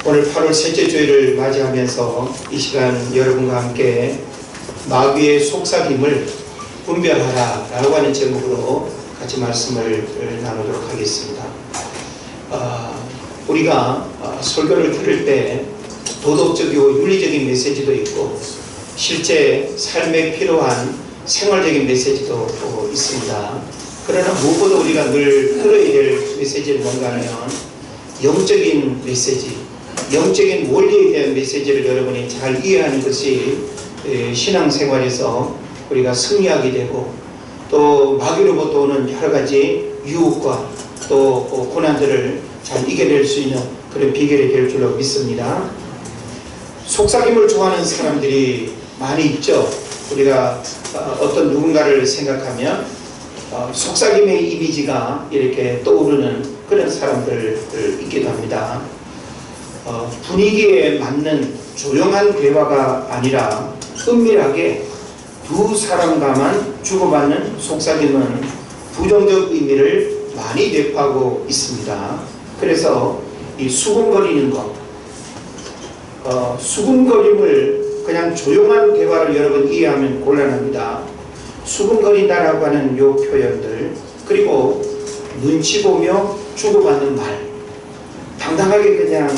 오늘 8월 셋째 주일을 맞이하면서 이 시간 여러분과 함께 마귀의 속삭임을 분별하라 라고 하는 제목으로 같이 말씀을 나누도록 하겠습니다. 우리가 설교를 들을 때 도덕적이고 윤리적인 메시지도 있고 실제 삶에 필요한 생활적인 메시지도 있습니다. 그러나 무엇보다 우리가 늘 들어야 될 메시지는 뭔가 하면 영적인 메시지, 영적인 원리에 대한 메시지를 여러분이 잘 이해하는 것이 신앙생활에서 우리가 승리하게 되고 또 마귀로부터 오는 여러 가지 유혹과 또 고난들을 잘 이겨낼 수 있는 그런 비결이 될 줄로 믿습니다. 속삭임을 좋아하는 사람들이 많이 있죠. 우리가 어떤 누군가를 생각하면 속삭임의 이미지가 이렇게 떠오르는 그런 사람들 있기도 합니다. 분위기에 맞는 조용한 대화가 아니라 은밀하게 두 사람과만 주고받는 속삭임은 부정적 의미를 많이 내포하고 있습니다. 그래서 이 수군거리는 것, 수군거림을 그냥 조용한 대화를 여러분 이해하면 곤란합니다. 수군거린다라고 하는 요 표현들, 그리고 눈치 보며 주고받는 말, 당당하게 그냥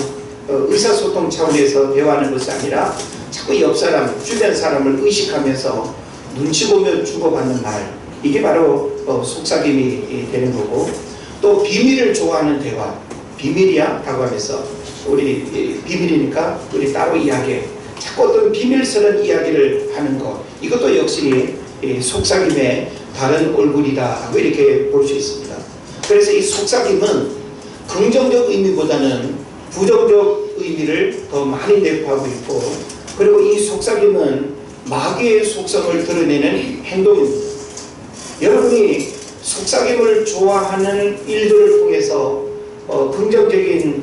의사소통 차원에서 대화하는 것이 아니라 자꾸 옆 사람, 주변 사람을 의식하면서 눈치 보며 주고받는 말, 이게 바로 속삭임이 되는 거고, 또 비밀을 좋아하는 대화, 비밀이야? 라고 하면서 우리 비밀이니까 우리 따로 이야기해. 자꾸 어떤 비밀스러운 이야기를 하는 것, 이것도 역시 속삭임의 다른 얼굴이다, 이렇게 볼 수 있습니다. 그래서 이 속삭임은 긍정적 의미보다는 부정적 의미를 더 많이 내포하고 있고, 그리고 이 속삭임은 마귀의 속성을 드러내는 행동입니다. 여러분이 속삭임을 좋아하는 일들을 통해서 긍정적인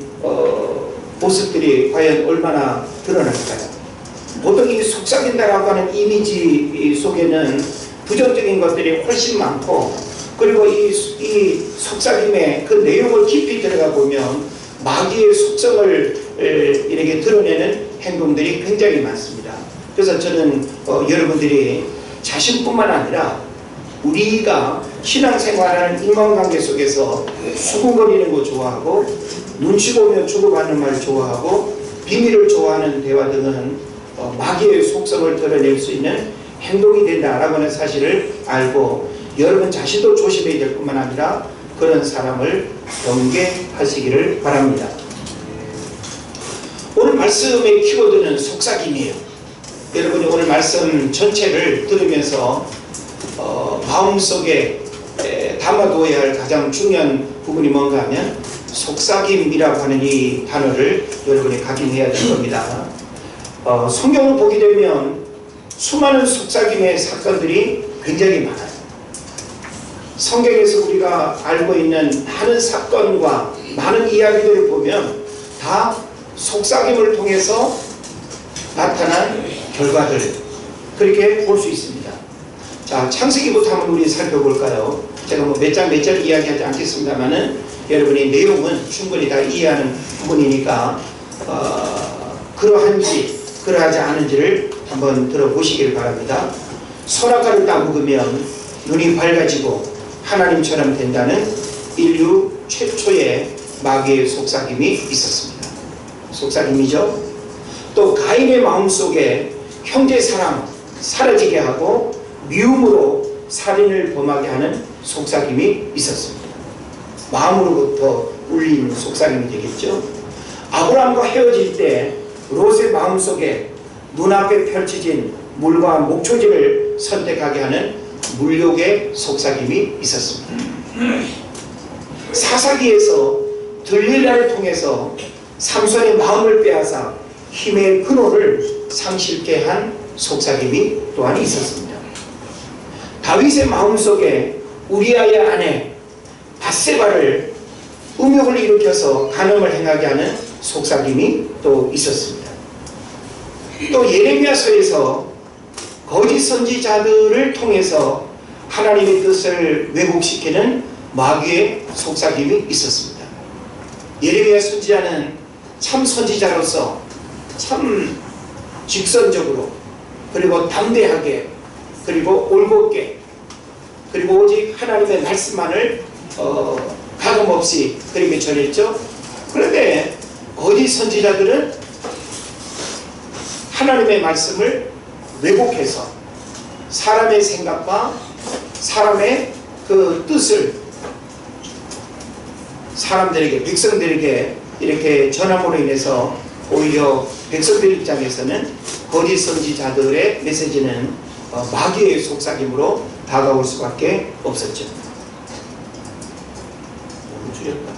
모습들이 과연 얼마나 드러날까요? 보통 이 속삭인다라고 하는 이미지 속에는 부정적인 것들이 훨씬 많고, 그리고 이 속삭임의 그 내용을 깊이 들어가 보면 마귀의 속성을 이렇게 드러내는 행동들이 굉장히 많습니다. 그래서 저는 여러분들이 자신뿐만 아니라 우리가 신앙생활하는 인간관계 속에서 수군거리는 거 좋아하고 눈치 보며 주고받는 말 좋아하고 비밀을 좋아하는 대화 등은 마귀의 속성을 드러낼 수 있는 행동이 된다라고 하는 사실을 알고 여러분 자신도 조심해야 될 뿐만 아니라 그런 사람을 경계하시기를 바랍니다. 오늘 말씀의 키워드는 속삭임이에요. 여러분이 오늘 말씀 전체를 들으면서 마음속에 담아두어야 할 가장 중요한 부분이 뭔가 하면 속삭임이라고 하는 이 단어를 여러분이 각인해야 될 겁니다. 성경을 보게 되면 수많은 속삭임의 사건들이 굉장히 많아요. 성경에서 우리가 알고 있는 많은 사건과 많은 이야기들을 보면 다 속삭임을 통해서 나타난 결과들, 그렇게 볼 수 있습니다. 자, 창세기부터 한번 우리 살펴볼까요? 제가 뭐 몇 장 몇 절 이야기하지 않겠습니다만은 여러분이 내용은 충분히 다 이해하는 부분이니까 그러한지 그러하지 않은지를 한번 들어보시기를 바랍니다. 선악과를 따먹으면 눈이 밝아지고 하나님처럼 된다는 인류 최초의 마귀의 속삭임이 있었습니다. 속삭임이죠. 또 가인의 마음속에 형제 사랑 사라지게 하고 미움으로 살인을 범하게 하는 속삭임이 있었습니다. 마음으로부터 울리는 속삭임이 되겠죠. 아브라함과 헤어질 때 롯의 마음속에 눈앞에 펼쳐진 물과 목초지를 선택하게 하는 물욕의 속삭임이 있었습니다. 사사기에서 들릴라를 통해서 삼손의 마음을 빼앗아 힘의 근원을 상실케 한 속삭임이 또한 있었습니다. 다윗의 마음속에 우리아의 아내 밧세바를 음욕을 일으켜서 간음을 행하게 하는 속삭임이 또 있었습니다. 또 예레미야서에서 거짓 선지자들을 통해서 하나님의 뜻을 왜곡시키는 마귀의 속삭임이 있었습니다. 예레미야 선지자는 참 선지자로서 참 직선적으로 그리고 담대하게 그리고 올곧게 그리고 오직 하나님의 말씀만을 가감없이 그렇게 전했죠. 그런데 어디 선지자들은 하나님의 말씀을 왜곡해서 사람의 생각과 사람의 그 뜻을 사람들에게 백성들에게 이렇게 전함으로 인해서 오히려 백성들 입장에서는 거짓 선지자들의 메시지는 마귀의 속삭임으로 다가올 수밖에 없었죠. 너무 줄였다.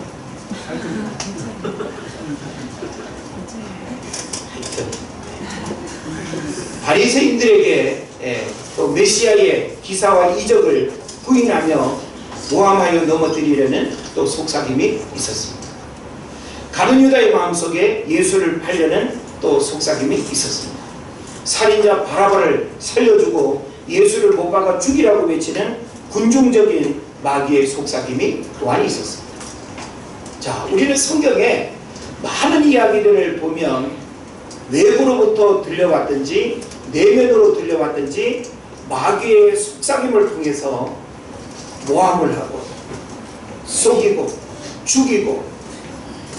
바리새인들에게 또 메시아의 기사와 이적을 부인하며 모함하여 넘어뜨리려는 또 속삭임이 있었습니다. 가룟 유다의 마음속에 예수를 팔려는 또 속삭임이 있었습니다. 살인자 바라바를 살려주고 예수를 못 박아 죽이라고 외치는 군중적인 마귀의 속삭임이 또한 있었습니다. 자, 우리는 성경에 많은 이야기들을 보면 외부로부터 들려왔든지 내면으로 들려왔든지 마귀의 속삭임을 통해서 모함을 하고 속이고 죽이고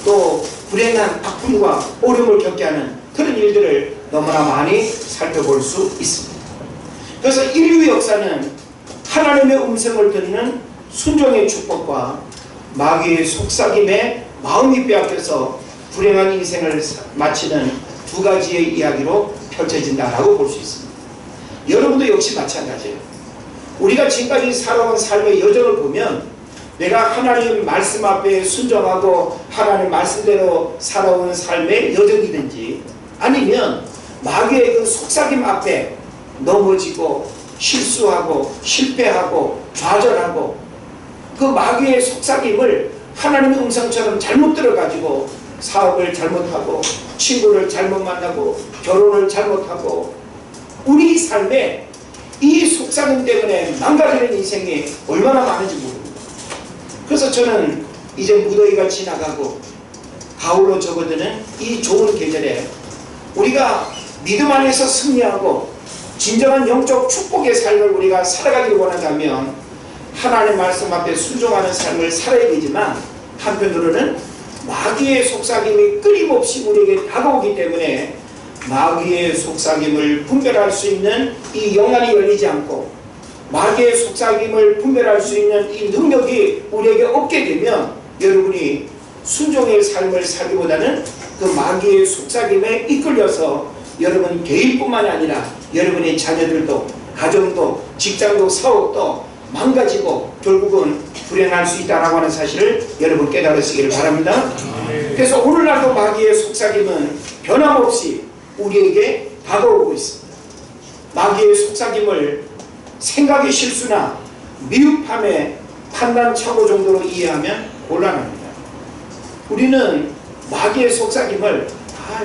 또 불행한 아픔과 어려움을 겪게 하는 그런 일들을 너무나 많이 살펴볼 수 있습니다. 그래서 인류 역사는 하나님의 음성을 듣는 순종의 축복과 마귀의 속삭임에 마음이 빼앗겨서 불행한 인생을 마치는 두 가지의 이야기로 펼쳐진다라고 볼 수 있습니다. 여러분도 역시 마찬가지예요. 우리가 지금까지 살아온 삶의 여정을 보면 내가 하나님 말씀 앞에 순종하고 하나님 말씀대로 살아온 삶의 여정이든지 아니면 마귀의 그 속삭임 앞에 넘어지고 실수하고 실패하고 좌절하고 그 마귀의 속삭임을 하나님의 음성처럼 잘못 들어가지고 사업을 잘못하고 친구를 잘못 만나고 결혼을 잘못하고 우리 삶에 이 속삭임 때문에 망가지는 인생이 얼마나 많은지 모릅니다. 그래서 저는 이제 무더위가 지나가고 가을로 접어드는 이 좋은 계절에 우리가 믿음 안에서 승리하고 진정한 영적 축복의 삶을 우리가 살아가길 원한다면 하나님의 말씀 앞에 순종하는 삶을 살아야 되지만 한편으로는 마귀의 속삭임이 끊임없이 우리에게 다가오기 때문에 마귀의 속삭임을 분별할 수 있는 이 영안이 열리지 않고 마귀의 속삭임을 분별할 수 있는 이 능력이 우리에게 없게 되면 여러분이 순종의 삶을 살기보다는 그 마귀의 속삭임에 이끌려서 여러분 개인뿐만 아니라 여러분의 자녀들도 가정도 직장도 사업도 망가지고 결국은 불행할 수 있다라고 하는 사실을 여러분 깨달으시기를 바랍니다. 그래서 오늘날도 마귀의 속삭임은 변함없이 우리에게 다가오고 있습니다. 마귀의 속삭임을 생각의 실수나 미흡함의 판단 착오 정도로 이해하면 곤란합니다. 우리는 마귀의 속삭임을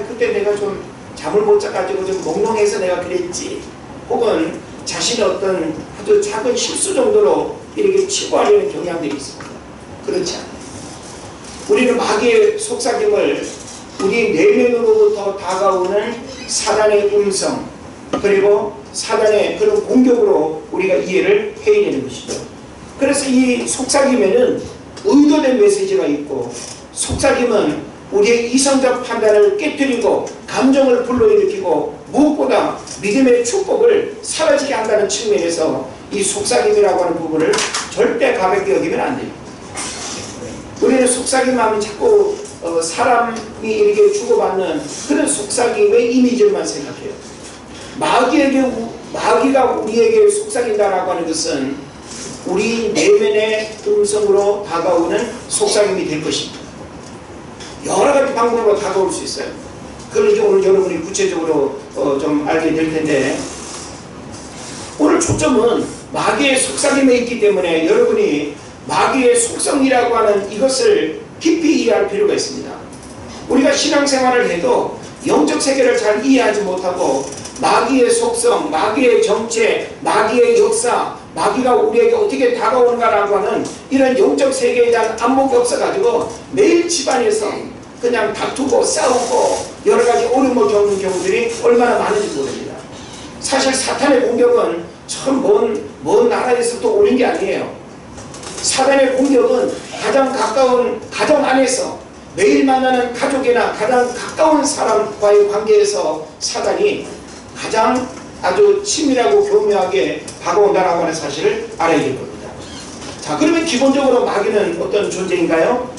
그때 내가 좀 잠을 못 자가지고 좀 몽롱해서 내가 그랬지 혹은 자신의 어떤 아주 작은 실수 정도로 이렇게 치부하려는 경향들이 있습니다. 그렇지 않아요. 우리는 마귀의 속삭임을 우리 내면으로부터 다가오는 사단의 음성 그리고 사단의 그런 공격으로 우리가 이해를 해야 되는 것이죠. 그래서 이 속삭임에는 의도된 메시지가 있고 속삭임은 우리의 이성적 판단을 깨뜨리고 감정을 불러일으키고 무엇보다 믿음의 축복을 사라지게 한다는 측면에서 이 속삭임이라고 하는 부분을 절대 가볍게 여기면 안 됩니다. 우리는 속삭임하면 자꾸 사람이 이렇게 주고받는 그런 속삭임의 이미지만 생각해요. 마귀가 우리에게 속삭인다라고 하는 것은 우리 내면의 음성으로 다가오는 속삭임이 될 것입니다. 여러 가지 방법으로 다가올 수 있어요. 그걸 이제 오늘 여러분이 구체적으로 좀 알게 될 텐데 오늘 초점은 마귀의 속삭임에 있기 때문에 여러분이 마귀의 속성이라고 하는 이것을 깊이 이해할 필요가 있습니다. 우리가 신앙생활을 해도 영적 세계를 잘 이해하지 못하고 마귀의 속성, 마귀의 정체, 마귀의 역사, 마귀가 우리에게 어떻게 다가오는가라고 하는 이런 영적 세계에 대한 안목이 없어가지고 매일 집안에서 그냥 다투고 싸우고 여러 가지 어려움을 겪는 경우들이 얼마나 많은지 모릅니다. 사실 사탄의 공격은 참 먼 나라에서 또 오는 게 아니에요. 사탄의 공격은 가장 가까운 가정 안에서 매일 만나는 가족이나 가장 가까운 사람과의 관계에서 사탄이 가장 아주 치밀하고 교묘하게 다가온다라고 하는 사실을 알아야 될 겁니다. 자, 그러면 기본적으로 마귀는 어떤 존재인가요?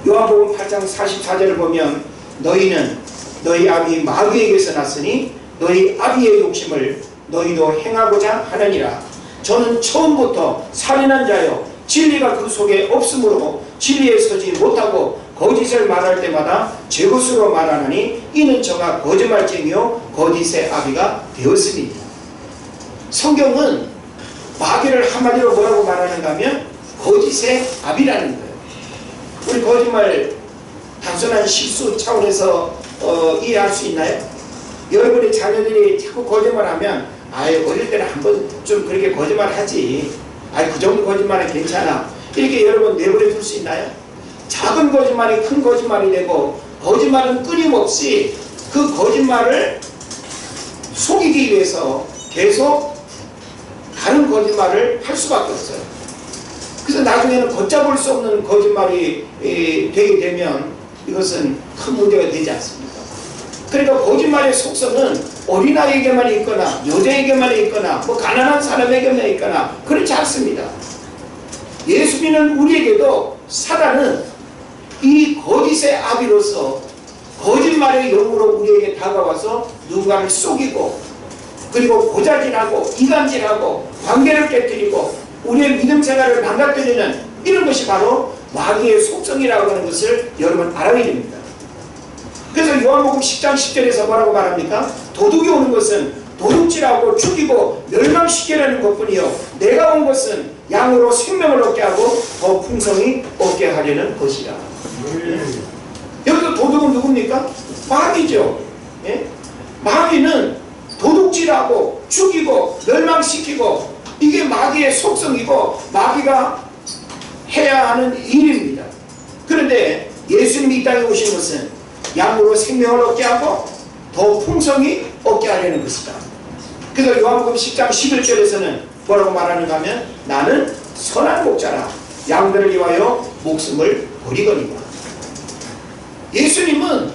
요한복음 8장 44절을 보면 너희는 너희 아비 마귀에게서 났으니 너희 아비의 욕심을 너희도 행하고자 하느니라. 저는 처음부터 살인한 자요 진리가 그 속에 없으므로 진리에 서지 못하고 거짓을 말할 때마다 제 것으로 말하나니 이는 저가 거짓말쟁이요 거짓의 아비가 되었습니다. 성경은 마귀를 한마디로 뭐라고 말하는가 하면 거짓의 아비라는 거예요. 우리 거짓말 단순한 실수 차원에서 이해할 수 있나요? 여러분의 자녀들이 자꾸 거짓말하면 아예 어릴 때는 한번 좀 그렇게 거짓말하지, 그 정도 거짓말은 괜찮아, 이렇게 여러분 내버려 둘 수 있나요? 작은 거짓말이 큰 거짓말이 되고 거짓말은 끊임없이 그 거짓말을 속이기 위해서 계속 다른 거짓말을 할 수밖에 없어요. 그래서 나중에는 걷잡을 수 없는 거짓말이 되게 되면 이것은 큰 문제가 되지 않습니까? 그러니까 거짓말의 속성은 어린아이에게만 있거나 여자에게만 있거나 뭐 가난한 사람에게만 있거나 그렇지 않습니다. 예수 믿는 우리에게도 사단은 이 거짓의 아비로서 거짓말의 영으로 우리에게 다가와서 누군가를 속이고 그리고 고자질하고 이간질하고 관계를 깨뜨리고 우리의 믿음 생활을 망가뜨리는 이런 것이 바로 마귀의 속성이라고 하는 것을 여러분 알아야 됩니다. 그래서 요한복음 10장 10절에서 뭐라고 말합니까? 도둑이 오는 것은 도둑질하고 죽이고 멸망시키려는 것뿐이요 내가 온 것은 양으로 생명을 얻게 하고 더 풍성히 얻게 하려는 것이라. 여기서 도둑은 누굽니까? 마귀죠. 예? 마귀는 도둑질하고 죽이고 멸망시키고 이게 마귀의 속성이고 마귀가 해야 하는 일입니다. 그런데 예수님이 이 땅에 오신 것은 양으로 생명을 얻게 하고 더 풍성히 얻게 하려는 것이다. 그래서 요한복음 10장 11절에서는 뭐라고 말하는가 하면 나는 선한 목자라 양들을 위하여 목숨을 버리거니와. 예수님은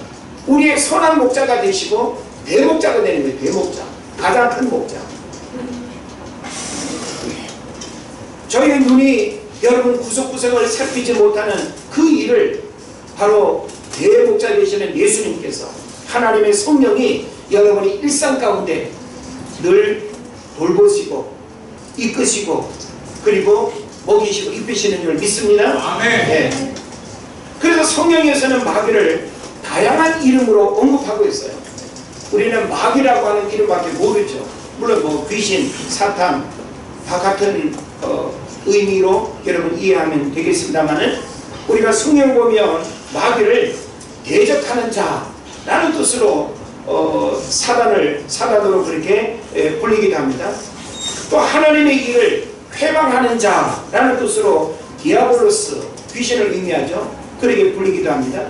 우리의 선한 목자가 되시고 대목자가 되는 거예요. 대목자, 가장 큰 목자. 저희의 눈이 여러분 구석구석을 살피지 못하는 그 일을 바로 대목자 되시는 예수님께서 하나님의 성령이 여러분의 일상 가운데 늘 돌보시고 이끄시고 그리고 먹이시고 입히시는 줄 믿습니다. 아멘. 네. 그래서 성경에서는 마귀를 다양한 이름으로 언급하고 있어요. 우리는 마귀라고 하는 이름밖에 모르죠. 물론 뭐 귀신, 사탄 다 같은 의미로 여러분 이해하면 되겠습니다만은 우리가 성경 보면 마귀를 대적하는 자라는 뜻으로 사단으로 그렇게 불리기도 합니다. 또 하나님의 일을 회방하는 자라는 뜻으로 디아볼로스, 귀신을 의미하죠. 그렇게 불리기도 합니다.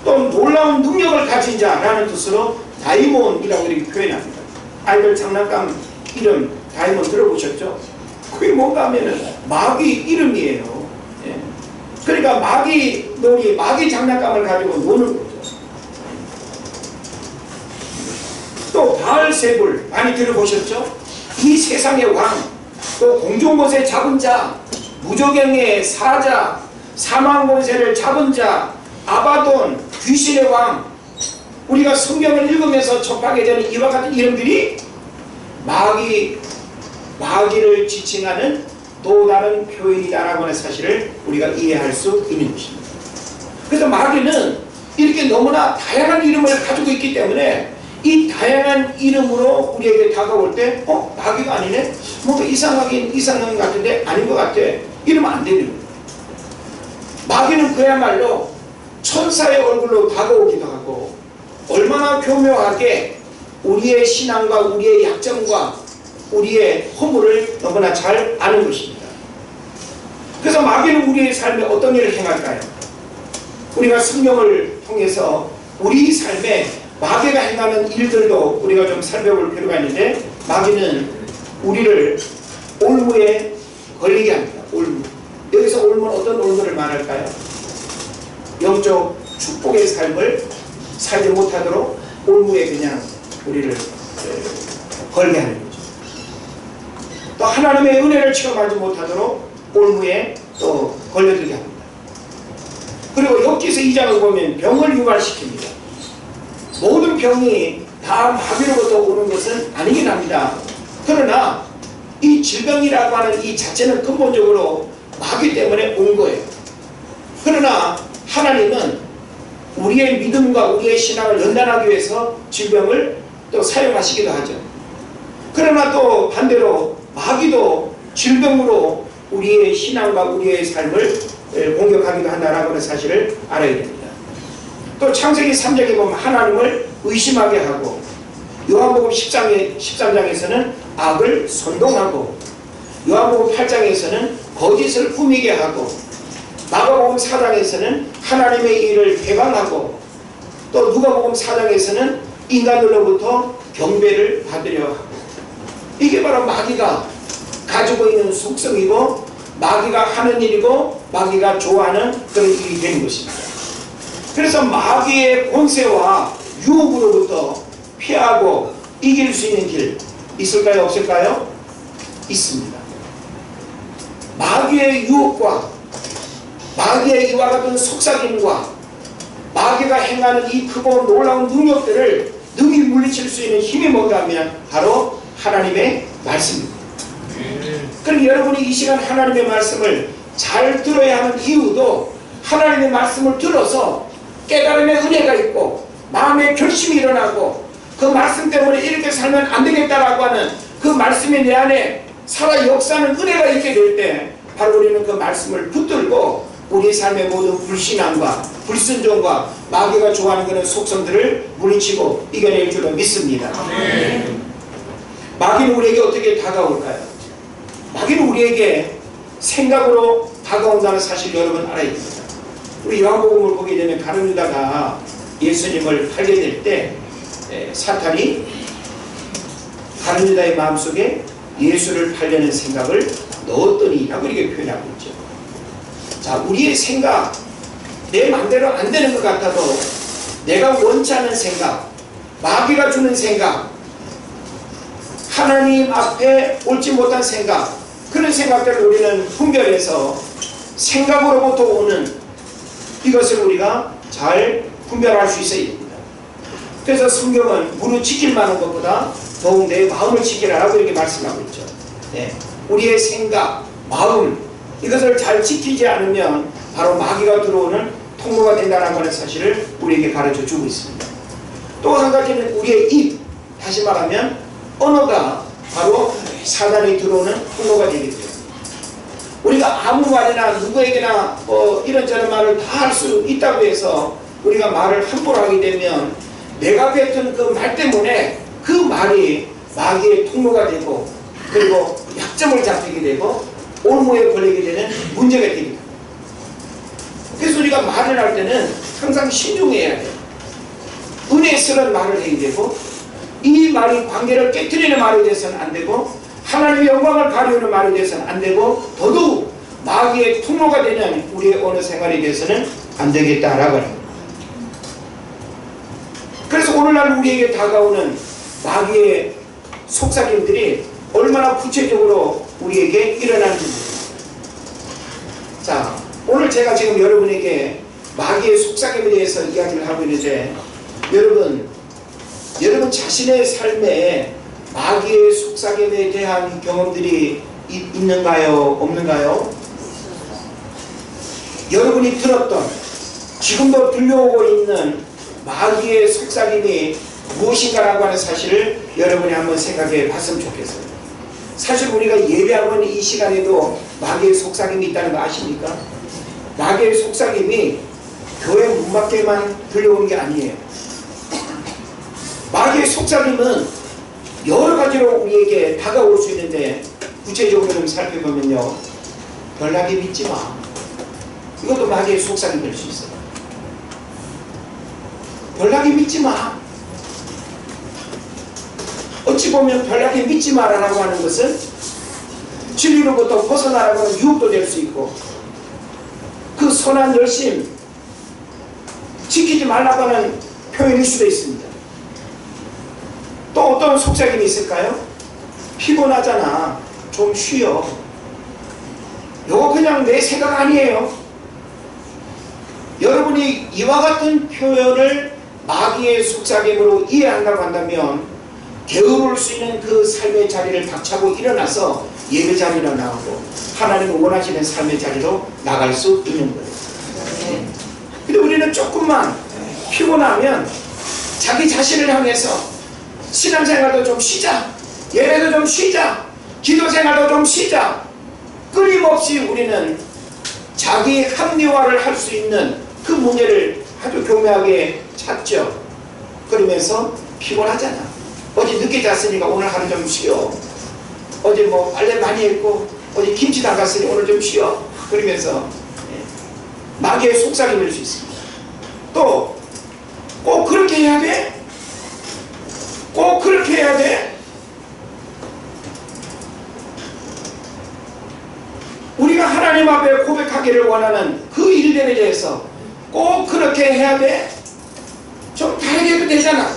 또 놀라운 능력을 가진 자라는 뜻으로 다이몬이라고 이렇게 표현합니다. 아이들 장난감 이름 다이몬 들어보셨죠? 그게 뭔가 하면은 마귀 이름이에요. 예. 그러니까 마귀 놀이, 마귀 장난감을 가지고 노는 거죠. 또 바알세불 많이 들어보셨죠? 이 세상의 왕, 또 공중곳에 잡은 자, 무저갱의 사자, 사망권세를 잡은 자, 아바돈, 귀신의 왕. 우리가 성경을 읽으면서 접하게 되는 이와 같은 이름들이 마귀를 지칭하는 또 다른 표현이다라고 하는 사실을 우리가 이해할 수 있는 것입니다. 그래서 마귀는 이렇게 너무나 다양한 이름을 가지고 있기 때문에 이 다양한 이름으로 우리에게 다가올 때 마귀가 아니네? 뭔가 이상한 것 같은데 아닌 것 같아. 이러면 안 되는 거예요. 마귀는 그야말로 천사의 얼굴로 다가오기도 하고 얼마나 교묘하게 우리의 신앙과 우리의 약점과 우리의 허물을 너무나 잘 아는 것입니다. 그래서 마귀는 우리의 삶에 어떤 일을 행할까요? 우리가 성경을 통해서 우리 삶에 마귀가 행하는 일들도 우리가 좀 살펴볼 필요가 있는데, 마귀는 우리를 올무에 걸리게 합니다. 올무. 여기서 올무는 어떤 올무를 말할까요? 영적 축복의 삶을 살지 못하도록 올무에 그냥 우리를 걸게 하는 거죠. 또 하나님의 은혜를 체험하지 못하도록 올무에 또 걸려들게 합니다. 그리고 욥기서 2장을 보면 병을 유발시킵니다. 모든 병이 다 마귀로부터 오는 것은 아니긴 합니다. 그러나 이 질병이라고 하는 이 자체는 근본적으로 마귀 때문에 온 거예요. 그러나 하나님은 우리의 믿음과 우리의 신앙을 연단하기 위해서 질병을 또 사용하시기도 하죠. 그러나 또 반대로 마귀도 질병으로 우리의 신앙과 우리의 삶을 공격하기도 한다는 라 사실을 알아야 됩니다. 또 창세기 3장에 보면 하나님을 의심하게 하고, 요한복음 13장에서는 악을 선동하고, 요한복음 8장에서는 거짓을 꾸미게 하고, 마가복음 4장에서는 하나님의 일을 배반하고, 또 누가복음 4장에서는 인간들로부터 경배를 받으려 하고, 이게 바로 마귀가 가지고 있는 속성이고 마귀가 하는 일이고 마귀가 좋아하는 그런 일이 되는 것입니다. 그래서 마귀의 권세와 유혹으로부터 피하고 이길 수 있는 길 있을까요? 없을까요? 있습니다. 마귀의 유혹과 마귀의 이와 같은 속삭임과 마귀가 행하는 이 크고 놀라운 능력들을 능히 물리칠 수 있는 힘이 뭔가 하면 바로 하나님의 말씀입니다. 그럼 여러분이 이 시간 하나님의 말씀을 잘 들어야 하는 이유도 하나님의 말씀을 들어서 깨달음의 은혜가 있고 마음의 결심이 일어나고 그 말씀 때문에 이렇게 살면 안 되겠다라고 하는 그 말씀이 내 안에 살아 역사하는 은혜가 있게 될 때 바로 우리는 그 말씀을 붙들고 우리 삶의 모든 불신앙과 불순종과 마귀가 좋아하는 그런 속성들을 물리치고 이겨낼 줄로 믿습니다. 마귀는 우리에게 어떻게 다가올까요? 마귀는 우리에게 생각으로 다가온다는 사실 여러분 알아야 됩니다. 우리 요한복음을 보게 되면 가룟 유다가 예수님을 팔게 될 때 사탄이 가룟 유다의 마음속에 예수를 팔려는 생각을 넣었더니 라고 이렇게 표현하고 있죠. 자, 우리의 생각, 내 마음대로 안 되는 것 같아도 내가 원치 않은 생각, 마귀가 주는 생각, 하나님 앞에 옳지 못한 생각, 그런 생각들을 우리는 분별해서 생각으로부터 오는 이것을 우리가 잘 분별할 수 있어야 됩니다. 그래서 성경은 무릇 지킬 만한 것보다 더욱 내 마음을 지키라라고 이렇게 말씀하고 있죠. 네. 우리의 생각, 마음 이것을 잘 지키지 않으면 바로 마귀가 들어오는 통로가 된다는 하는 사실을 우리에게 가르쳐 주고 있습니다. 또 한 가지는 우리의 입, 다시 말하면 언어가 바로 사단이 들어오는 통로가 되기 때문에 우리가 아무 말이나 누구에게나 이런저런 말을 다 할 수 있다고 해서 우리가 말을 함부로 하게 되면 내가 뱉은 그 말 때문에 그 말이 마귀의 통로가 되고 그리고 약점을 잡히게 되고 올무에 걸리게 되는 문제가 됩니다. 그래서 우리가 말을 할 때는 항상 신중해야 돼요. 은혜스러운 말을 해야 되고 이 말이 관계를 깨트리는 말이 돼서는 안 되고 하나님의 영광을 가리우는 말이 돼서는 안 되고 더더욱 마귀의 통로가 되는 우리의 어느 생활이 돼서는 안 되겠다라고 합니다. 그래서 오늘날 우리에게 다가오는 마귀의 속삭임들이 얼마나 구체적으로 우리에게 일어나는지 모릅니다. 자, 오늘 제가 지금 여러분에게 마귀의 속삭임에 대해서 이야기를 하고 있는데 여러분 자신의 삶에 마귀의 속삭임에 대한 경험들이 있는가요? 없는가요? 여러분이 들었던 지금도 들려오고 있는 마귀의 속삭임이 무엇인가라고 하는 사실을 여러분이 한번 생각해 봤으면 좋겠어요. 사실 우리가 예배하고 있는 이 시간에도 마귀의 속삭임이 있다는 거 아십니까? 마귀의 속삭임이 교회 문 밖에만 들려오는 게 아니에요. 마귀의 속삭임은 여러 가지로 우리에게 다가올 수 있는데 구체적으로 좀 살펴보면요, 별나게 믿지 마. 이것도 마귀의 속삭임 될 수 있어요. 별나게 믿지 마. 어찌 보면 별나게 믿지 마라라고 하는 것은 진리로부터 벗어나라고 하는 유혹도 될 수 있고, 그 선한 열심 지키지 말라고 하는 표현일 수도 있습니다. 또 어떤 속삭임이 있을까요? 피곤하잖아, 좀 쉬어. 이거 그냥 내 생각 아니에요. 여러분이 이와 같은 표현을 마귀의 속삭임으로 이해한다고 한다면 게으를 수 있는 그 삶의 자리를 박차고 일어나서 예배 자리로 나가고 하나님을 원하시는 삶의 자리로 나갈 수 있는 거예요. 근데 우리는 조금만 피곤하면 자기 자신을 향해서 신앙생활도 좀 쉬자, 예배도 좀 쉬자, 기도생활도 좀 쉬자, 끊임없이 우리는 자기 합리화를 할 수 있는 그 문제를 아주 교묘하게 찾죠. 그러면서 피곤하잖아, 어제 늦게 잤으니까 오늘 하루 좀 쉬어, 어제 뭐 빨래 많이 했고 어제 김치 담갔으니 오늘 좀 쉬어, 그러면서 마귀의 속삭임일 수 있습니다. 또 꼭 그렇게 해야 돼? 꼭 그렇게 해야 돼? 우리가 하나님 앞에 고백하기를 원하는 그 일들에 대해서 꼭 그렇게 해야 돼? 좀 다르게 해도 되잖아.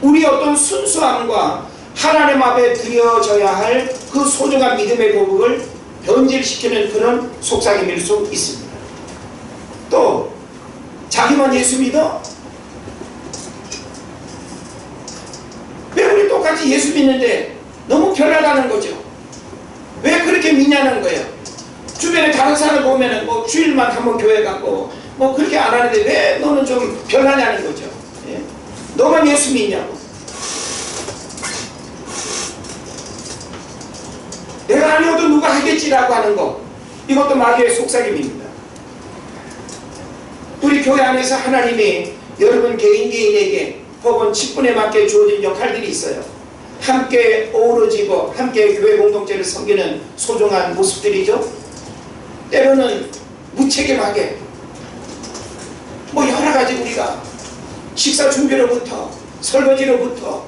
우리 어떤 순수함과 하나님 앞에 드려져야 할 그 소중한 믿음의 고백을 변질시키는 그런 속삭임일 수 있습니다. 또 자기만 예수 믿어? 왜 우리 똑같이 예수 믿는데 너무 변하다는 거죠? 왜 그렇게 믿냐는 거예요. 주변에 다른 사람을 보면은 뭐 주일만 한번 교회 가고 뭐 그렇게 안 하는데 왜 너는 좀 변하냐는 거죠. 예? 너만 예수 믿냐고. 내가 아니어도 누가 하겠지라고 하는 거, 이것도 마귀의 속삭임입니다. 우리 교회 안에서 하나님이 여러분 개인에게 혹은 직분에 맞게 주어진 역할들이 있어요. 함께 어우러지고 함께 교회 공동체를 섬기는 소중한 모습들이죠. 때로는 무책임하게 뭐 여러가지 우리가 식사 준비로부터 설거지로부터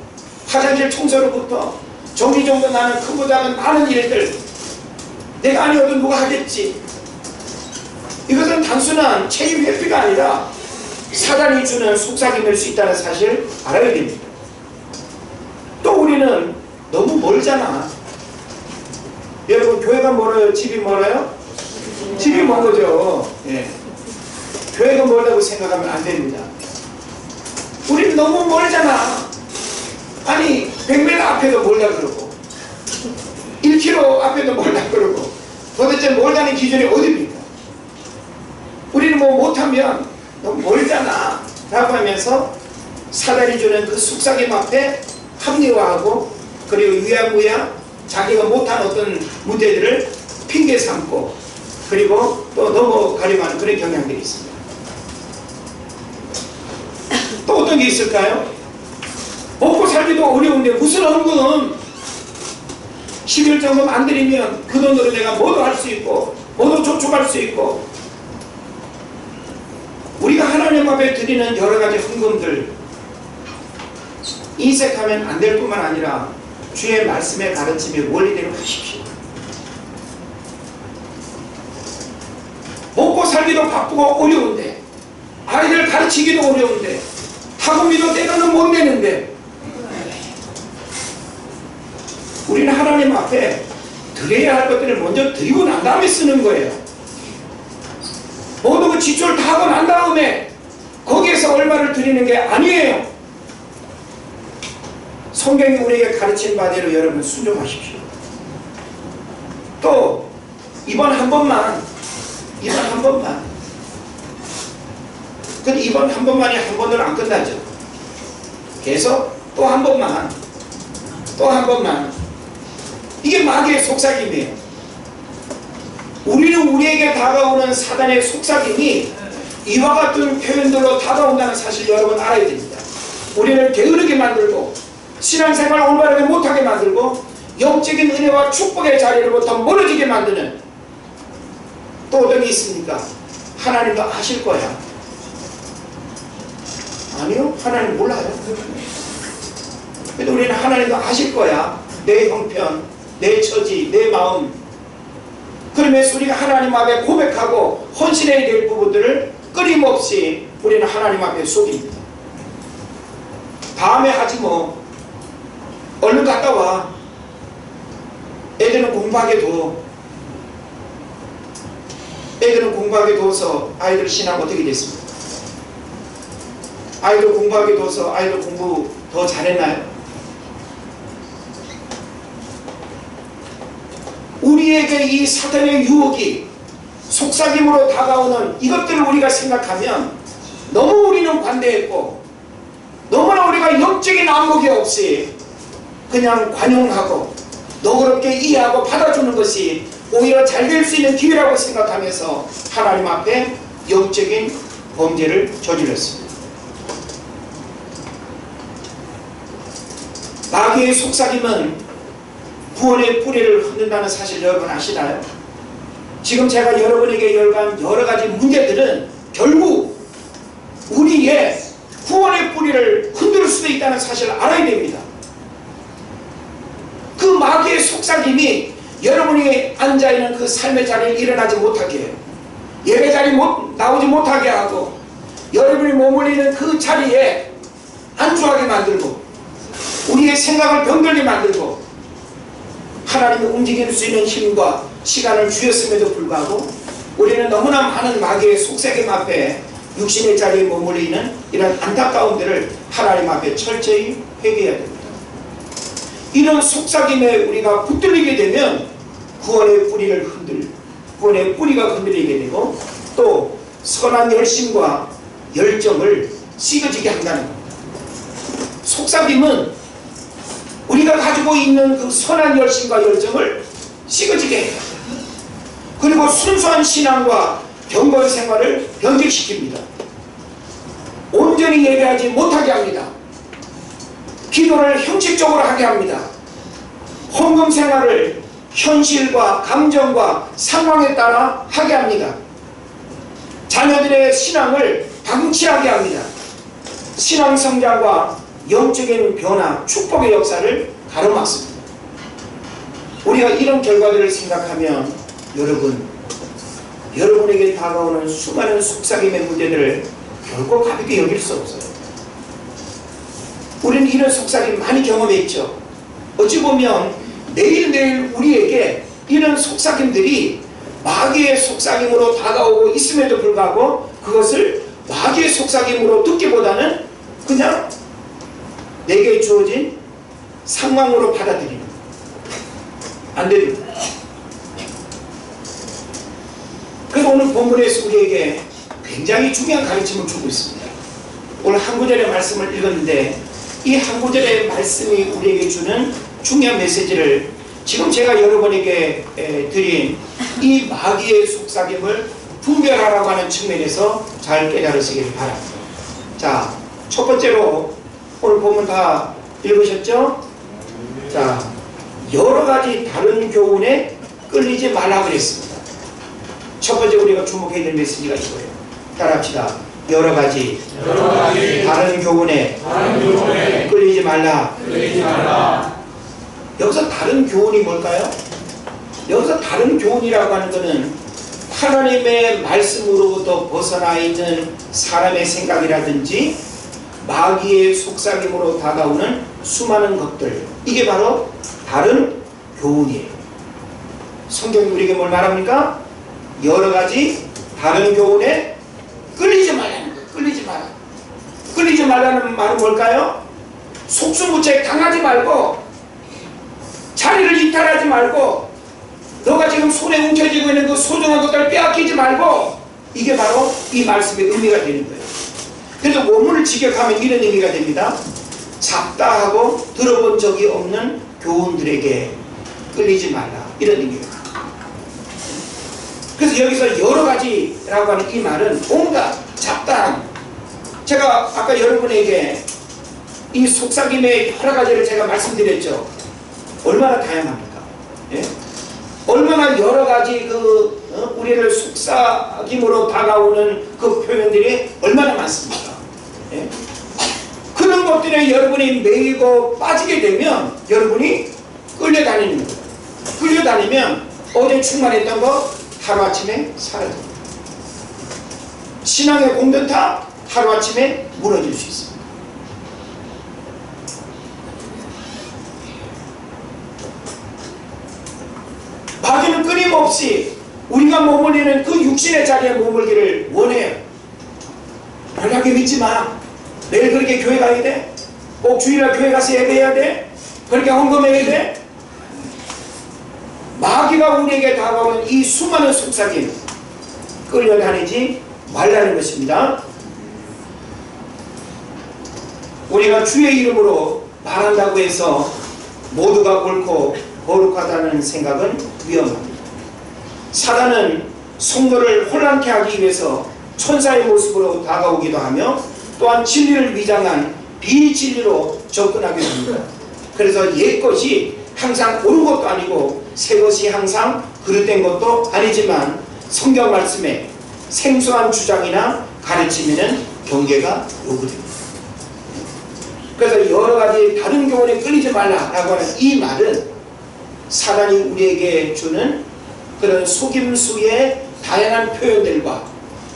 화장실 청소로부터 정리정돈 나는 크고 작은 많은 일들, 내가 아니어도 누가 하겠지, 이것은 단순한 책임 회피가 아니라 사단이 주는 속삭임일 수 있다는 사실을 알아야 됩니다. 또 우리는 너무 멀잖아. 여러분 교회가 멀어요? 집이 멀어요? 집이 먼 거죠. 예. 교회가 멀다고 생각하면 안 됩니다. 우리는 너무 멀잖아. 아니 100m 앞에도 멀다 그러고 1km 앞에도 멀다 그러고 도대체 멀다는 기준이 어디입니까? 우리는 뭐 못하면 너무 멀잖아 라고 하면서 사단이 주는 그 속삭임 앞에 합리화하고, 그리고 유야무야 자기가 못한 어떤 문제들을 핑계 삼고, 그리고 또 넘어가려고 하는 그런 경향들이 있습니다. 또 어떤 게 있을까요? 먹고 살기도 어려운데 무슨 헌금 11정금 안 드리면 그 돈으로 내가 뭐도 할 수 있고 뭐도 저축할 수 있고. 우리가 하나님 앞에 드리는 여러 가지 헌금들 인색하면 안 될 뿐만 아니라 주의 말씀의 가르침이 원리대로 하십시오. 먹고 살기도 바쁘고 어려운데, 아이들 가르치기도 어려운데, 학원비도 때로는 못 내는데, 우리는 하나님 앞에 드려야 할 것들을 먼저 드리고 난 다음에 쓰는 거예요. 모든 그 지출 다 하고 난 다음에 거기에서 얼마를 드리는 게 아니에요. 성경이 우리에게 가르친 바대로 여러분 순종하십시오. 또 이번 한 번만, 근데 이번 한 번만이 한 번으로 안 끝나죠. 계속 또 한 번만, 이게 마귀의 속삭임이에요. 우리는 우리에게 다가오는 사단의 속삭임이 이와 같은 표현들로 다가온다는 사실 여러분 알아야 됩니다. 우리를 게으르게 만들고 신앙생활 올바르게 못하게 만들고 영적인 은혜와 축복의 자리로부터 멀어지게 만드는, 또 어떤 게 있습니까? 하나님도 아실 거야. 아니요, 하나님 몰라요. 그래도 우리는 하나님도 아실 거야. 내 형편, 내 처지, 내 마음. 그러면서 우리가 하나님 앞에 고백하고 헌신해야 될 부분들을 끊임없이 우리는 하나님 앞에 속입니다. 다음에 하지 뭐. 얼른 갔다 와. 애들은 공부하게 둬. 애들은 공부하게 둬서 아이들 신앙 어떻게 됐습니까? 아이들 공부하게 둬서 아이들 공부 더 잘했나요? 우리에게 이 사탄의 유혹이 속삭임으로 다가오는 이것들을 우리가 생각하면 너무 우리는 관대했고 너무나 우리가 영적인 안목이 없이 그냥 관용하고 너그럽게 이해하고 받아주는 것이 오히려 잘 될 수 있는 기회라고 생각하면서 하나님 앞에 영적인 범죄를 저질렀습니다. 마귀의 속삭임은 구원의 뿌리를 흔든다는 사실 여러분 아시나요? 지금 제가 여러분에게 열간 여러 가지 문제들은 결국 우리의 구원의 뿌리를 흔들 수도 있다는 사실을 알아야 됩니다. 그 마귀의 속삭임이 여러분이 앉아있는 그 삶의 자리에 일어나지 못하게 해요. 예배 자리에 나오지 못하게 하고 여러분이 머물리는 그 자리에 안주하게 만들고 우리의 생각을 병들게 만들고 하나님이 움직일 수 있는 힘과 시간을 주셨음에도 불구하고 우리는 너무나 많은 마귀의 속삭임 앞에 육신의 자리에 머물리는 이런 안타까움들을 하나님 앞에 철저히 회개해야 됩니다. 이런 속삭임에 우리가 붙들리게 되면 구원의 뿌리가 흔들리게 되고 또 선한 열심과 열정을 찌그지게 한다는 겁니다. 속삭임은 우리가 가지고 있는 그 선한 열심과 열정을 찌그지게 해요. 그리고 순수한 신앙과 경건 생활을 변질시킵니다. 온전히 예배하지 못하게 합니다. 기도를 형식적으로 하게 합니다. 헌금 생활을 현실과 감정과 상황에 따라 하게 합니다. 자녀들의 신앙을 방치하게 합니다. 신앙 성장과 영적인 변화, 축복의 역사를 가로막습니다. 우리가 이런 결과들을 생각하면 여러분에게 다가오는 수많은 속삭임의 문제들을 결코 가볍게 여길 수 없어요. 우리는 이런 속삭임 많이 경험했죠. 어찌 보면 매일매일 우리에게 이런 속삭임들이 마귀의 속삭임으로 다가오고 있음에도 불구하고 그것을 마귀의 속삭임으로 듣기보다는 그냥 내게 주어진 상황으로 받아들이는 안 됩니다. 그래서 오늘 본문에서 우리에게 굉장히 중요한 가르침을 주고 있습니다. 오늘 한 구절의 말씀을 읽었는데 이 한 구절의 말씀이 우리에게 주는 중요한 메시지를 지금 제가 여러분에게 드린 이 마귀의 속삭임을 분별하라고 하는 측면에서 잘 깨달으시길 바랍니다. 자, 첫 번째로 오늘 본문 다 읽으셨죠? 자, 여러 가지 다른 교훈에 끌리지 말라 그랬습니다. 첫 번째 우리가 주목해야 될 메시지가 이거예요. 따라합시다. 여러 가지 다른 교훈에 끌리지 말라. 여기서 다른 교훈이 뭘까요? 여기서 다른 교훈이라고 하는 것은 하나님의 말씀으로부터 벗어나 있는 사람의 생각이라든지 마귀의 속삭임으로 다가오는 수많은 것들, 이게 바로 다른 교훈이에요. 성경이 우리에게 뭘 말합니까? 여러 가지 다른 교훈에 끌리지 말라는 거예요. 끌리지 마라. 끌리지 말라는 말은 뭘까요? 속수무책 당하지 말고 자리를 이탈하지 말고 너가 지금 손에 움켜쥐고 있는 그 소중한 것들을 빼앗기지 말고, 이게 바로 이 말씀의 의미가 되는 거예요. 그래서 원문을 직역하면 이런 의미가 됩니다. 잡다하고 들어본 적이 없는 교훈들에게 끌리지 말라, 이런 의미입니다. 그래서 여기서 여러 가지라고 하는 이 말은 온갖 잡다한, 제가 아까 여러분에게 이 속삭임의 여러 가지를 제가 말씀드렸죠. 얼마나 다양합니까? 예? 얼마나 여러 가지 우리를 속삭임으로 다가오는 그 표현들이 얼마나 많습니까? 예? 것들에 여러분이 매이고 빠지게 되면 여러분이 끌려다니는 거예요. 끌려다니면 어제 충만했던 거 하루아침에 사라집니다. 신앙의 공든탑 하루아침에 무너질 수 있습니다. 마귀는 끊임없이 우리가 머물리는 그 육신의 자리에 머물기를 원해요. 별나게 믿지 마. 내일 그렇게 교회 가야 돼? 꼭 주일날 교회 가서 예배해야 돼? 그렇게 헌금해야 돼? 마귀가 우리에게 다가오는 이 수많은 속삭임 끌려다니지 말라는 것입니다. 우리가 주의 이름으로 말한다고 해서 모두가 옳고 거룩하다는 생각은 위험합니다. 사단은 성도를 혼란케 하기 위해서 천사의 모습으로 다가오기도 하며 또한 진리를 위장한 비진리로 접근하기도 합니다. 그래서 옛것이 항상 옳은 것도 아니고 새것이 항상 그릇된 것도 아니지만 성경 말씀에 생소한 주장이나 가르침에는 경계가 요구됩니다. 그래서 여러가지 다른 교훈에 끌리지 말라라고 하는 이 말은 사단이 우리에게 주는 그런 속임수의 다양한 표현들과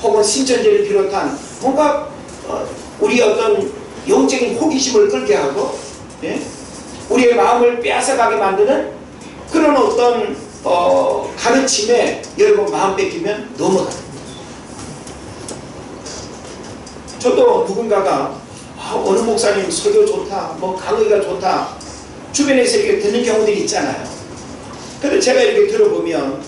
혹은 신천지를 비롯한 뭔가 우리 어떤 영적인 호기심을 끌게 하고 우리의 마음을 빼앗아가게 만드는 그런 어떤 가르침에 여러분 마음 뺏기면 넘어갑니다. 저도 누군가가 어느 목사님 설교 좋다, 뭐 강의가 좋다 주변에서 이렇게 듣는 경우들이 있잖아요. 그런데 제가 이렇게 들어보면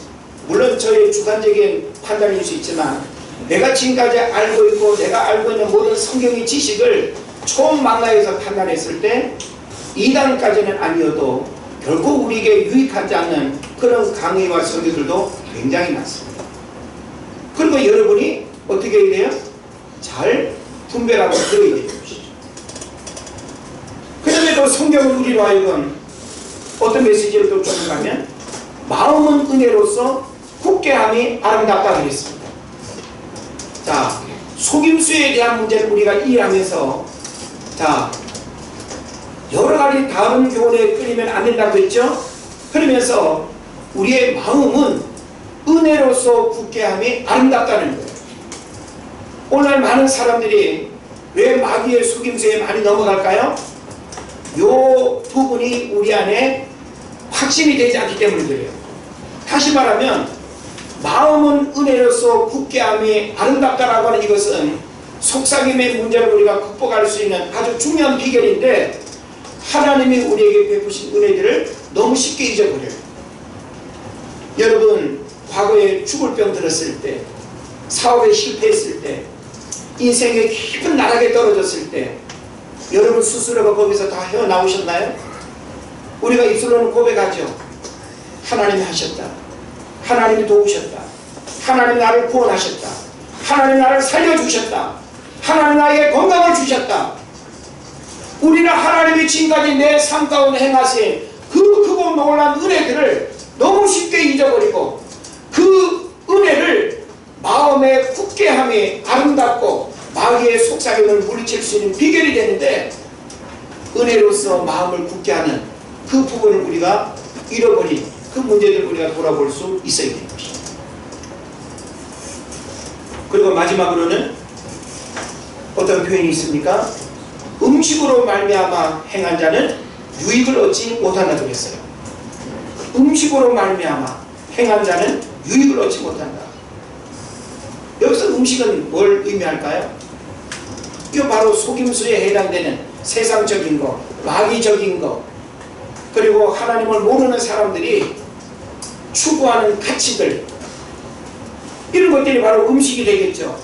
물론 저의 주관적인 판단일 수 있지만 내가 지금까지 알고 있고 내가 알고 있는 모든 성경의 지식을 총망라해서 판단했을 때 이단까지는 아니어도 결코 우리에게 유익하지 않는 그런 강의와 설교들도 굉장히 많습니다. 그리고 여러분이 어떻게 해야 돼요? 잘 분별하고 들어야 되는 것이죠. 그 다음에 또 성경은 우리로 하여금 어떤 메시지를 또 전하면 마음은 은혜로서 굳게함이 아름답다 그랬습니다. 자, 속임수에 대한 문제를 우리가 이해하면서 자, 여러가지 다른 교훈에 끌리면 안 된다고 했죠? 그러면서 우리의 마음은 은혜로서 굳게함이 아름답다는 거예요. 오늘 많은 사람들이 왜 마귀의 속임수에 많이 넘어갈까요? 요 부분이 우리 안에 확신이 되지 않기 때문에 그래요. 다시 말하면 마음은 은혜로서 굳게함이 아름답다라고 하는 이것은 속삭임의 문제를 우리가 극복할 수 있는 아주 중요한 비결인데 하나님이 우리에게 베푸신 은혜들을 너무 쉽게 잊어버려요. 여러분 과거에 죽을 병 들었을 때, 사업에 실패했을 때, 인생의 깊은 나락에 떨어졌을 때 여러분 스스로가 거기서 다 헤어나오셨나요? 우리가 입술로는 고백하죠. 하나님이 하셨다. 하나님이 도우셨다. 하나님 나를 구원하셨다. 하나님 나를 살려주셨다. 하나님 나에게 건강을 주셨다. 우리는 하나님이 지금까지 내 삶 가운데 행하신 그 크고 놀란 은혜들을 너무 쉽게 잊어버리고 그 은혜를 마음의 굳게함이 아름답고 마귀의 속삭임을 물리칠 수 있는 비결이 되는데 은혜로서 마음을 굳게 하는 그 부분을 우리가 잃어버린 그 문제들을 우리가 돌아볼 수 있어야 되는 것입니다. 그리고 마지막으로는 어떤 표현이 있습니까? 음식으로 말미암아 행한 자는 유익을 얻지 못한다고 했어요. 음식으로 말미암아 행한 자는 유익을 얻지 못한다. 여기서 음식은 뭘 의미할까요? 이거 바로 속임수에 해당되는 세상적인 거, 마귀적인 거, 그리고 하나님을 모르는 사람들이 추구하는 가치들, 이런 것들이 바로 음식이 되겠죠.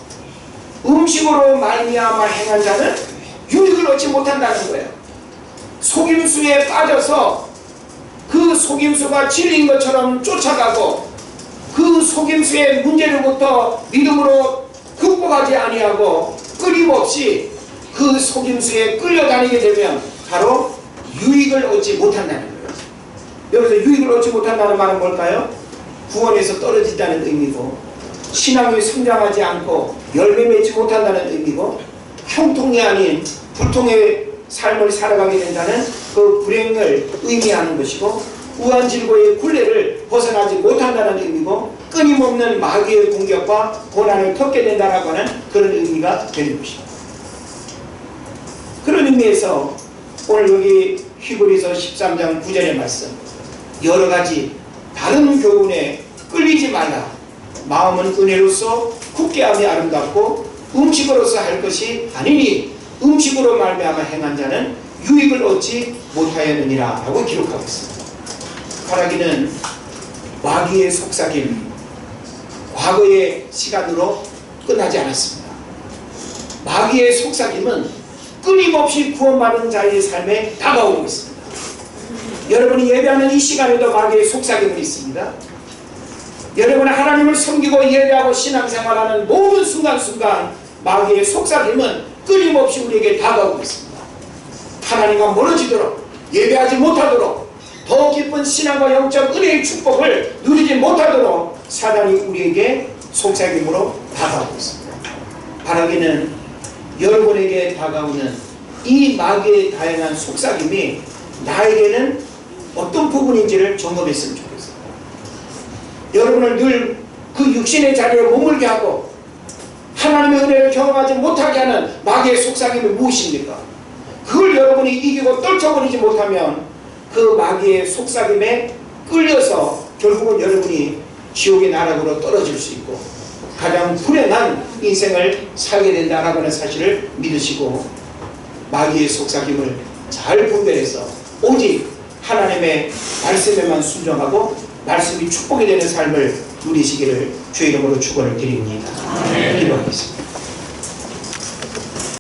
음식으로 말미암아 행한 자는 유익을 얻지 못한다는 거예요. 속임수에 빠져서 그 속임수가 진리인 것처럼 쫓아가고 그 속임수의 문제로부터 믿음으로 극복하지 아니하고 끊임없이 그 속임수에 끌려다니게 되면 바로 유익을 얻지 못한다는 거예요. 여기서 유익을 얻지 못한다는 말은 뭘까요? 구원에서 떨어진다는 의미고, 신앙이 성장하지 않고 열매 맺지 못한다는 의미고, 형통이 아닌 불통의 삶을 살아가게 된다는 그 불행을 의미하는 것이고, 우한질고의 굴레를 벗어나지 못한다는 의미고, 끊임없는 마귀의 공격과 고난을 겪게 된다라고 하는 그런 의미가 되는 것입니다. 그런 의미에서 오늘 여기 히브리서 13장 9절의 말씀, 여러 가지 다른 교훈에 끌리지 말라. 마음은 은혜로서 굳게 함이 아름답고 음식으로서 할 것이 아니니 음식으로 말미암아 행한 자는 유익을 얻지 못하였느니라 하고 기록하고 있습니다. 바라기는 마귀의 속삭임, 과거의 시간으로 끝나지 않았습니다. 마귀의 속삭임은 끊임없이 구원받은 자의 삶에 다가오고 있습니다. 여러분이 예배하는 이 시간에도 마귀의 속삭임은 있습니다. 여러분은 하나님을 섬기고 예배하고 신앙생활하는 모든 순간순간 마귀의 속삭임은 끊임없이 우리에게 다가오고 있습니다. 하나님과 멀어지도록, 예배하지 못하도록, 더 깊은 신앙과 영적 은혜의 축복을 누리지 못하도록 사단이 우리에게 속삭임으로 다가오고 있습니다. 바라기는 여러분에게 다가오는 이 마귀의 다양한 속삭임이 나에게는 어떤 부분인지를 점검했으면 좋겠어요. 여러분을 늘 그 육신의 자리에 머물게 하고 하나님의 은혜를 경험하지 못하게 하는 마귀의 속삭임이 무엇입니까? 그걸 여러분이 이기고 떨쳐버리지 못하면 그 마귀의 속삭임에 끌려서 결국은 여러분이 지옥의 나락으로 떨어질 수 있고 가장 불행한 인생을 살게 된다라고 하는 사실을 믿으시고, 마귀의 속삭임을 잘 분별해서 오직 하나님의 말씀에만 순종하고 말씀이 축복이 되는 삶을 누리시기를 주의 이름으로 축원을 드립니다. 기도하겠습니다.